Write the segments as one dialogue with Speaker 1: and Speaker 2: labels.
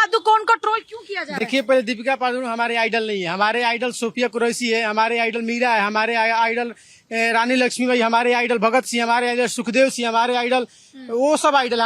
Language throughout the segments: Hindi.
Speaker 1: पादुकोण को ट्रोल क्यों किया जा रहा है?
Speaker 2: देखिए, पहले दीपिका पादुकोण हमारे आइडल नहीं है। हमारे आइडल सोफिया कुरैशी है, हमारे आइडल मीरा है, हमारे आइडल रानी लक्ष्मीबाई, हमारे आइडल भगत सिंह, हमारे आइडल सुखदेव सिंह, हमारे आइडल वो सब आइडल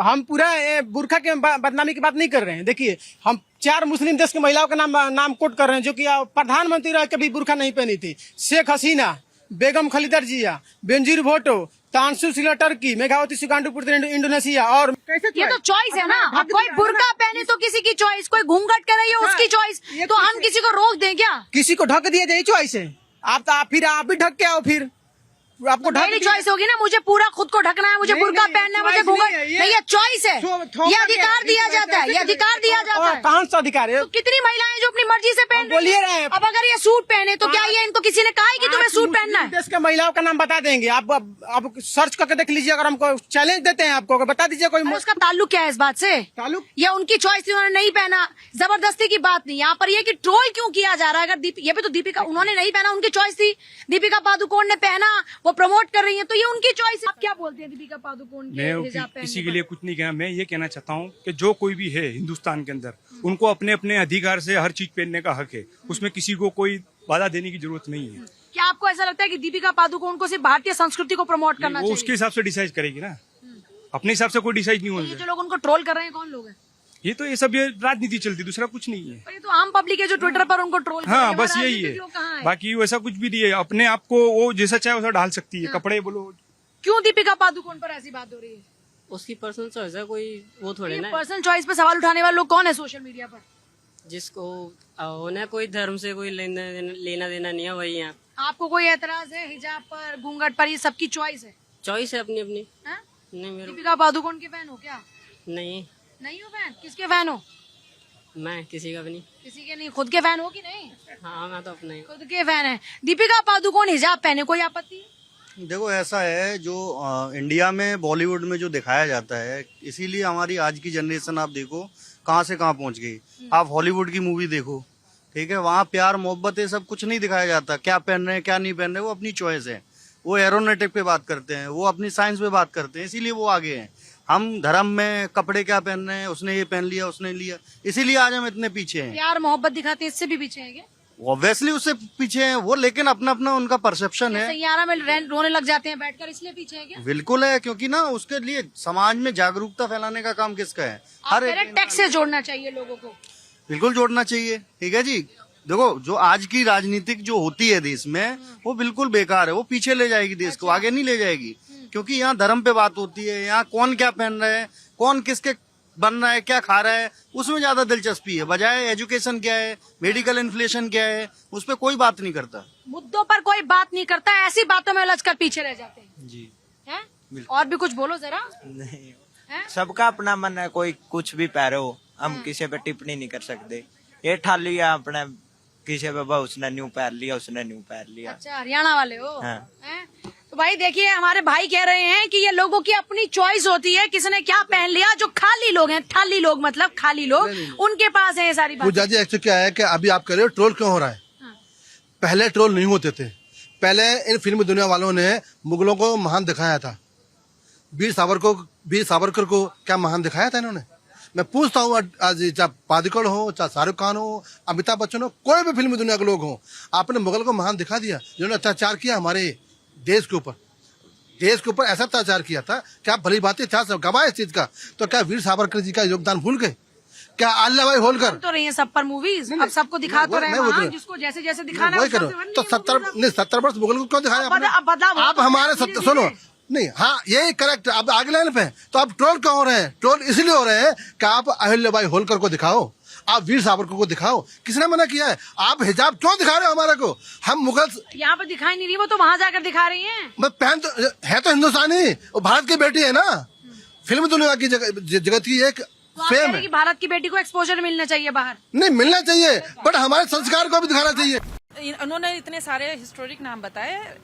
Speaker 2: हम पूरा बुरखा के बदनामी की बात नहीं कर रहे हैं। देखिए, हम 4 मुस्लिम देश की महिलाओं का नाम कोट कर रहे हैं जो कि प्रधानमंत्री रह कभी बुरखा नहीं पहनी थी। शेख हसीना, बेगम खलीदा जिया, बेनजीर भुट्टो, तानसु सिला टर्की, मेघावती सुकांडू इंडोनेशिया। और
Speaker 1: ये तो चॉइस है ना, अब कोई बुर्का पहने तो किसी की चॉइस, कोई घूंघट करे ये उसकी चॉइस, तो हम किसी को रोक दें क्या?
Speaker 2: किसी को ढक दिया जाए चॉइस है। फिर आप भी ढक के आओ, फिर आपको
Speaker 1: मेरी चॉइस होगी ना, मुझे पूरा खुद को ढकना है, मुझे बुर्का पहनना है, मुझे घूंघट नहीं, ये चॉइस है, ये अधिकार दिया जाता है, ये अधिकार दिया जाता है।
Speaker 2: कौन सा अधिकार है?
Speaker 1: तो कितनी महिलाएं जो अपनी मर्जी से पहन रही
Speaker 2: बोलिए रहे
Speaker 1: हैं।
Speaker 2: हैं।
Speaker 1: अब अगर ये सूट पहने तो क्या ये इनको किसी ने कहा है कि तुम्हें सूट पहनना है?
Speaker 2: देश के महिलाओं का नाम बता देंगे आप सर्च करके देख लीजिए। अगर हमको चैलेंज देते हैं आपको, बता दीजिए कोई
Speaker 1: उसका ताल्लुक क्या है इस बात से?
Speaker 2: ताल्लुक
Speaker 1: ये उनकी चॉइस थी, उन्होंने नहीं पहना, जबरदस्ती की बात नहीं। यहाँ पर ये कि ट्रोल क्यों किया जा रहा है? अगर ये भी तो दीपिका, उन्होंने नहीं पहना, उनकी चॉइस थी। दीपिका पादुकोण ने पहना, वो प्रमोट कर रही है, तो ये उनकी चॉइस है। आप क्या बोलते हैं दीपिका पादुकोण के हिजाब पहनने
Speaker 3: किसी के
Speaker 1: पर?
Speaker 3: लिए कुछ नहीं कहना। मैं ये कहना चाहता हूँ कि जो कोई भी है हिंदुस्तान के अंदर, उनको अपने अपने अधिकार से हर चीज पहनने का हक है। उसमें किसी को कोई बाधा देने की जरूरत नहीं है।
Speaker 1: क्या आपको ऐसा लगता है कि दीपिका पादुकोण को सिर्फ भारतीय संस्कृति को प्रमोट करना
Speaker 3: वो
Speaker 1: चाहिए?
Speaker 3: उसके हिसाब से डिसाइड करेगी ना, अपने हिसाब से कोई डिसाइड नहीं
Speaker 1: ये
Speaker 3: होगा।
Speaker 1: जो लोग उनको ट्रोल कर रहे हैं कौन लोग हैं?
Speaker 3: ये तो ये सब ये राजनीति चलती, दूसरा कुछ नहीं है।
Speaker 1: और ये तो आम पब्लिक है जो ट्विटर पर उनको ट्रोल कर रहे
Speaker 3: हाँ,
Speaker 1: हैं।
Speaker 3: बस
Speaker 1: हमारे
Speaker 3: यही
Speaker 1: राजनीतिक लोग कहाँ
Speaker 3: है।
Speaker 1: हैं?
Speaker 3: बाकी वैसा कुछ भी नहीं है। अपने आप को वो जैसा चाहे वैसा डाल सकती है, कपड़े बोलो।
Speaker 1: क्यों दीपिका पादुकोण पर ऐसी बात हो रही है?
Speaker 4: उसकी पर्सनल चॉइस है, कोई वो थोड़े ना है।
Speaker 1: पर्सनल चॉइस पे सवाल उठाने वाले लोग कौन है सोशल मीडिया पर?
Speaker 4: जिसको उन्हें कोई धर्म से कोई लेना देना नहीं है, वही है।
Speaker 1: आपको कोई एतराज है हिजाब पर, घूंघट पर? ये सबकी चॉइस है।
Speaker 4: चॉइस है अपनी अपनी।
Speaker 1: हाँ?
Speaker 4: नहीं मेरे
Speaker 1: दीपिका पादुकोण के फैन हो क्या?
Speaker 4: नहीं,
Speaker 1: नहीं हो फैन? किसके फैन हो?
Speaker 4: मैं किसी का भी नहीं।
Speaker 1: किसी के नहीं, खुद के फैन हो कि नहीं?
Speaker 4: हाँ, मैं तो अपना ही।
Speaker 1: खुद के फैन है। दीपिका पादुकोण हिजाब पहने, कोई आपत्ति है?
Speaker 5: देखो, ऐसा है जो इंडिया में बॉलीवुड में जो दिखाया जाता है, इसीलिए हमारी आज की जनरेशन आप देखो कहाँ से कहाँ पहुँच गई। आप हॉलीवुड की मूवी देखो, ठीक है, वहाँ प्यार मोहब्बत ये सब कुछ नहीं दिखाया जाता। क्या पहन रहे हैं क्या नहीं पहन रहे, वो अपनी चॉइस है। वो एरोनॉटिक पे बात करते हैं, वो अपनी साइंस पे बात करते हैं, इसीलिए वो आगे हैं। हम धर्म में कपड़े क्या पहन रहे हैं, उसने ये पहन लिया, उसने लिया, इसीलिए आज हम इतने पीछे हैं।
Speaker 1: प्यार मोहब्बत दिखाते हैं, इससे भी पीछे है क्या?
Speaker 5: ऑब्वियसली उससे पीछे हैं वो, लेकिन अपना अपना उनका परसेप्शन है।
Speaker 1: सैयारा में रोने लग जाते हैं बैठकर, इसलिए पीछे है क्या?
Speaker 5: बिल्कुल है, क्योंकि ना उसके लिए समाज में जागरूकता फैलाने का काम किसका है?
Speaker 1: हर एक टैक्स से जोड़ना चाहिए लोगों को।
Speaker 5: बिल्कुल जोड़ना चाहिए, ठीक है जी। देखो, जो आज की राजनीतिक जो होती है देश में, वो बिल्कुल बेकार है। वो पीछे ले जाएगी देश को, आगे नहीं ले जाएगी। क्योंकि यहाँ धर्म पे बात होती है, यहाँ कौन क्या पहन रहा है, कौन किसके बन रहा है, क्या खा रहा है, उसमें ज्यादा दिलचस्पी है। बजाय एजुकेशन क्या है, मेडिकल इन्फ्लेशन क्या है, उस पर कोई बात नहीं करता।
Speaker 1: मुद्दों पर कोई बात नहीं करता, ऐसी बातों में उलझकर पीछे रह जाते हैं
Speaker 6: जी।
Speaker 1: हैं? और भी कुछ बोलो जरा।
Speaker 6: नहीं,
Speaker 1: हैं?
Speaker 6: सबका अपना मन है, कोई कुछ भी पहरे हो, हम किसी पे टिप्पणी नहीं कर सकते। ये ठाल लिया अपने किसी पे, उसने न्यू पैर लिया, उसने न्यू पैर लिया।
Speaker 1: अच्छा, हरियाणा वाले हो?
Speaker 6: हाँ।
Speaker 1: हैं? तो भाई देखिए, हमारे भाई कह रहे हैं कि ये लोगों की अपनी चॉइस होती है, किसने क्या पहन लिया। जो खाली लोग हैं, थाली लोग मतलब खाली लोग, उनके पास है ये सारी बात।
Speaker 7: पूजा जी, एक्चुअली क्या है कि अभी आप कह रहे हो ट्रोल क्यों हो रहा है। पहले ट्रोल नहीं होते थे। पहले इन फिल्म दुनिया वालों ने मुगलों को महान दिखाया था। वीर सावरकर को क्या महान दिखाया था इन्होंने? मैं पूछता हूँ, आज चाहे पादुकोण हो, चाहे शाहरुख खान हो, अमिताभ बच्चन हो, कोई भी फिल्म दुनिया के लोग हो, आपने मुगल को महान दिखा दिया जिन्होंने अत्याचार किया हमारे देश के ऊपर ऐसा अत्याचार किया था। क्या भली बात है, सब गवाह इस चीज का। तो क्या वीर सावरकर जी का योगदान भूल गए? क्या अल्लाहभाई होलकर
Speaker 1: तो रही है सब पर मूवीज, अब सबको दिखा तो रहे हैं, जिसको जैसे जैसे दिखाना
Speaker 7: वही करो। तो 70 वर्ष मुगल को क्यों दिखाया आपने? आप हमारे सुनो नहीं, हाँ यही करेक्ट। अब आगे लाइन पे तो आप ट्रोल क्यों हो रहे हैं? ट्रोल इसलिए हो रहे हैं कि आप अहिल्याबाई होलकर को दिखाओ, आप वीर सावरकर को दिखाओ। किसने मना किया है? आप हिजाब क्यों दिखा रहे हो हमारे को? हम मुगल
Speaker 1: यहाँ पे दिखाई नहीं रही, वो तो वहाँ जाकर दिखा रही हैं।
Speaker 7: मैं पहन तो है, तो हिंदुस्तानी, वो भारत की बेटी है ना। फिल्म दुनिया की जगत की एक फेम है।
Speaker 1: भारत की बेटी को एक्सपोजर मिलना चाहिए बाहर।
Speaker 7: नहीं मिलना चाहिए, बट हमारे संस्कार को भी दिखाना चाहिए।
Speaker 8: उन्होंने इतने सारे हिस्टोरिक नाम बताए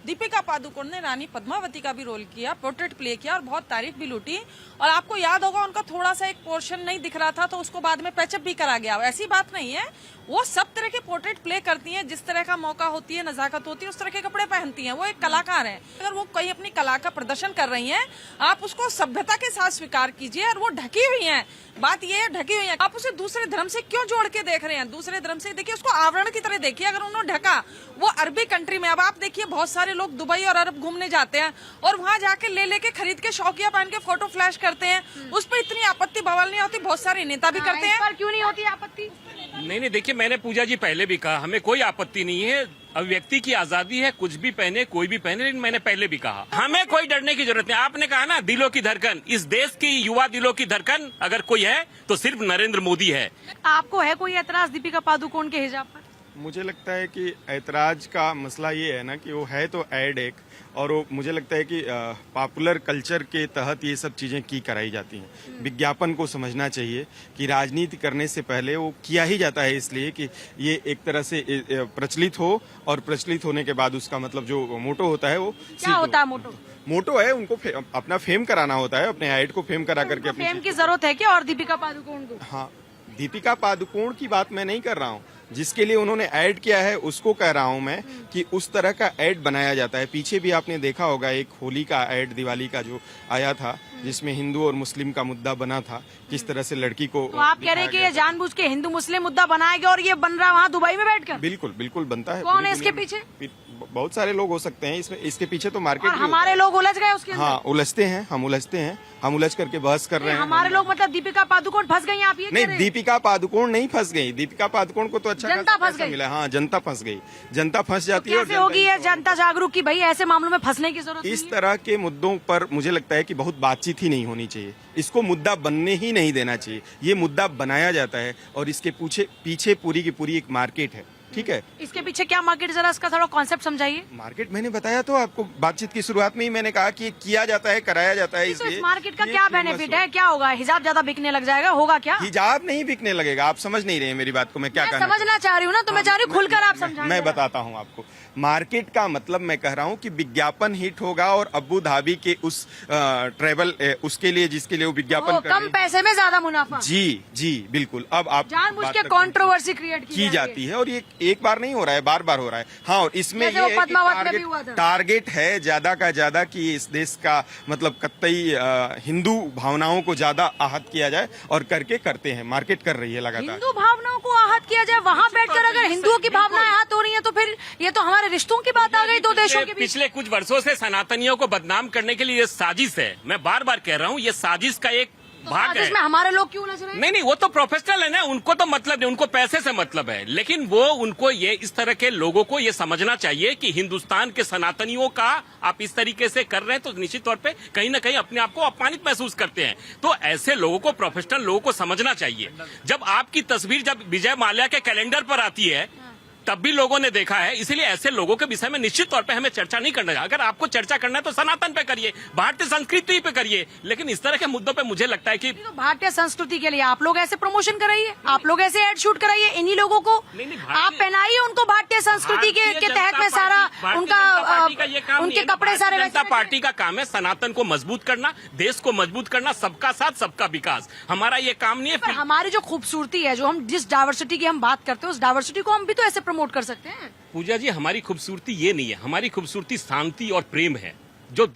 Speaker 8: दीपिका पादुकोण ने रानी पद्मावती का भी रोल किया, पोर्ट्रेट प्ले किया और बहुत तारीफ भी लूटी। और आपको याद होगा उनका थोड़ा सा एक पोर्शन नहीं दिख रहा था तो उसको बाद में पैचअप भी करा गया। ऐसी बात नहीं है, वो सब तरह के पोर्ट्रेट प्ले करती हैं, जिस तरह का मौका होती है, नजाकत होती है, उस तरह के कपड़े पहनती हैं। वो एक कलाकार हैं। अगर वो कहीं अपनी कला का प्रदर्शन कर रही हैं, आप उसको सभ्यता के साथ स्वीकार कीजिए। और वो ढकी हुई हैं, बात ये है ढकी हुई है, आप उसे दूसरे धर्म से क्यों जोड़ के देख रहे हैं? दूसरे धर्म से देखिए, उसको आवरण की तरह देखिए। अगर उन्होंने ढका, वो अरबी कंट्री में, अब आप देखिए बहुत सारे लोग दुबई और अरब घूमने जाते हैं और वहां जाके ले के खरीद के शौकिया पहन के फोटो फ्लैश करते हैं, उस पर इतनी आपत्ति बवाल नहीं होती। बहुत सारे नेता भी करते हैं।
Speaker 1: पर क्यों नहीं होती आपत्ति?
Speaker 9: नहीं, देखिए, मैंने पूजा जी पहले भी कहा, हमें कोई आपत्ति नहीं है, अभिव्यक्ति की आजादी है, कुछ भी पहने, कोई भी पहने। लेकिन मैंने पहले भी कहा, हमें कोई डरने की जरूरत नहीं। आपने कहा ना दिलों की धड़कन, इस देश की युवा दिलों की धड़कन अगर कोई है तो सिर्फ नरेंद्र मोदी है।
Speaker 1: आपको है कोई एतराज दीपिका पादुकोण के हिजाब पर?
Speaker 10: मुझे लगता है कि ऐतराज का मसला ये है ना कि वो है तो ऐड एक, और वो मुझे लगता है कि पॉपुलर कल्चर के तहत ये सब चीज़ें की कराई जाती हैं। विज्ञापन को समझना चाहिए कि राजनीति करने से पहले वो किया ही जाता है इसलिए कि ये एक तरह से प्रचलित हो, और प्रचलित होने के बाद उसका मतलब जो मोटो होता है वो
Speaker 1: क्या होता है मोटो?
Speaker 10: मोटो है उनको अपना फेम कराना होता है, अपने ऐड को फेम करा करके अपनी
Speaker 1: फेम की जरूरत है क्या? और दीपिका पादुकोण को?
Speaker 10: हाँ, दीपिका पादुकोण की बात मैं नहीं कर रहा हूँ, जिसके लिए उन्होंने ऐड किया है उसको कह रहा हूं मैं कि उस तरह का ऐड बनाया जाता है। पीछे भी आपने देखा होगा एक होली का ऐड, दिवाली का जो आया था, जिसमें हिंदू और मुस्लिम का मुद्दा बना था, किस तरह से लड़की को।
Speaker 1: तो आप कह रहे हैं कि ये जानबूझ के हिंदू मुस्लिम मुद्दा बनाया गया और ये बन रहा वहाँ दुबई में बैठकर?
Speaker 10: बिल्कुल बिल्कुल बनता है।
Speaker 1: कौन है इसके पीछे?
Speaker 10: बहुत सारे लोग हो सकते हैं इसमें, इसके पीछे तो मार्केट।
Speaker 1: हमारे लोग उलझ गए उसके अंदर?
Speaker 10: हाँ, उलझते हैं, हम उलझ करके बहस कर रहे हैं।
Speaker 1: हमारे लोग मतलब दीपिका पादुकोण फंस गई? आप ये
Speaker 10: नहीं, दीपिका पादुकोण नहीं फंस गई, दीपिका पादुकोण को तो अच्छा
Speaker 1: जनता फंस गई।
Speaker 10: मिला। हाँ, जनता फंस गई, जनता फंस जाती है।
Speaker 1: कैसे होगी ये जनता जागरूक की भाई ऐसे मामलों में फंसने की जरूरत?
Speaker 10: इस तरह के मुद्दों पर मुझे लगता है कि बहुत बातचीत ही नहीं होनी चाहिए, इसको मुद्दा बनने ही नहीं देना चाहिए। ये मुद्दा बनाया जाता है और इसके पीछे पूरी की पूरी एक मार्केट है। ठीक है,
Speaker 1: इसके पीछे क्या मार्केट, जरा इसका थोड़ा कॉन्सेप्ट समझाइए।
Speaker 10: मार्केट मैंने बताया तो आपको, बातचीत की शुरुआत में ही मैंने कहा कि किया जाता है, कराया जाता है।
Speaker 1: तो इस मार्केट का क्या बेनिफिट है? क्या होगा? हिजाब ज्यादा बिकने लग जाएगा? होगा क्या?
Speaker 10: हिजाब नहीं बिकने लगेगा। आप समझ नहीं रहे हैं मेरी बात को, मैं क्या कहना
Speaker 1: समझना चाह रही हूँ ना, तो मैं चाह रही हूँ खुलकर आप समझाएं।
Speaker 10: मैं बताता हूँ आपको। मार्केट का मतलब मैं कह रहा हूँ कि विज्ञापन हिट होगा और अबू धाबी के उस ट्रेवल उसके लिए, जिसके लिए वो विज्ञापन
Speaker 1: कम पैसे में ज्यादा मुनाफा।
Speaker 10: जी बिल्कुल। अब आप
Speaker 1: जानबूझ के कंट्रोवर्सी क्रिएट
Speaker 10: की जाती है और ये एक बार नहीं हो रहा है, बार बार हो रहा है। हाँ, और इसमें ये टारगेट है ज्यादा का ज्यादा कि इस देश का मतलब कतई हिंदू भावनाओं को ज्यादा आहत किया जाए, और करते हैं, मार्केट कर रही है लगातार।
Speaker 1: हिंदू भावनाओं को आहत किया जाए? वहाँ बैठकर अगर हिंदुओं की भावनाएं आहत हो रही है तो फिर ये तो हमारे रिश्तों की बात आ गई दो देशों के बीच।
Speaker 9: पिछले कुछ वर्षों से सनातनियों को बदनाम करने के लिए ये साजिश है। मैं बार बार कह रहा हूँ, ये साजिश का एक भाग है।
Speaker 1: इसमें हमारे लोग क्यों उलझ रहे हैं?
Speaker 9: नहीं, वो तो प्रोफेशनल है ना, उनको तो मतलब नहीं, उनको पैसे से मतलब है। लेकिन वो उनको ये इस तरह के लोगों को ये समझना चाहिए कि हिंदुस्तान के सनातनियों का आप इस तरीके से कर रहे हैं तो निश्चित तौर पे कहीं ना कहीं अपने आप को अपमानित महसूस करते हैं। तो ऐसे लोगों को, प्रोफेशनल लोगों को समझना चाहिए। जब आपकी तस्वीर जब विजय माल्या के कैलेंडर पर आती है तब भी लोगों ने देखा है, इसलिए ऐसे लोगों के विषय में निश्चित तौर पे हमें चर्चा नहीं करना चाहिए। अगर आपको चर्चा करना है तो सनातन पे करिए, भारतीय संस्कृति पे करिए, लेकिन इस तरह के मुद्दों पे मुझे लगता है कि
Speaker 1: तो भारतीय संस्कृति के लिए आप लोग ऐसे प्रमोशन कराइए, आप लोग ऐसे एड शूट कराइए इन्हीं लोगों को, आप पहनाइए उनको भारतीय संस्कृति के तहत में सारा उनका उनके कपड़े सारे।
Speaker 9: जनता पार्टी का काम है सनातन को मजबूत करना, देश को मजबूत करना, सबका साथ सबका विकास। हमारा ये काम नहीं है।
Speaker 1: हमारी जो खूबसूरती है, जो हम जिस डाइवर्सिटी की हम बात करते हैं, उस डाइवर्सिटी को हम भी तो ऐसे प्रमोट कर सकते हैं।
Speaker 9: पूजा जी, हमारी खूबसूरती ये नहीं है, हमारी खूबसूरती शांति और प्रेम है जो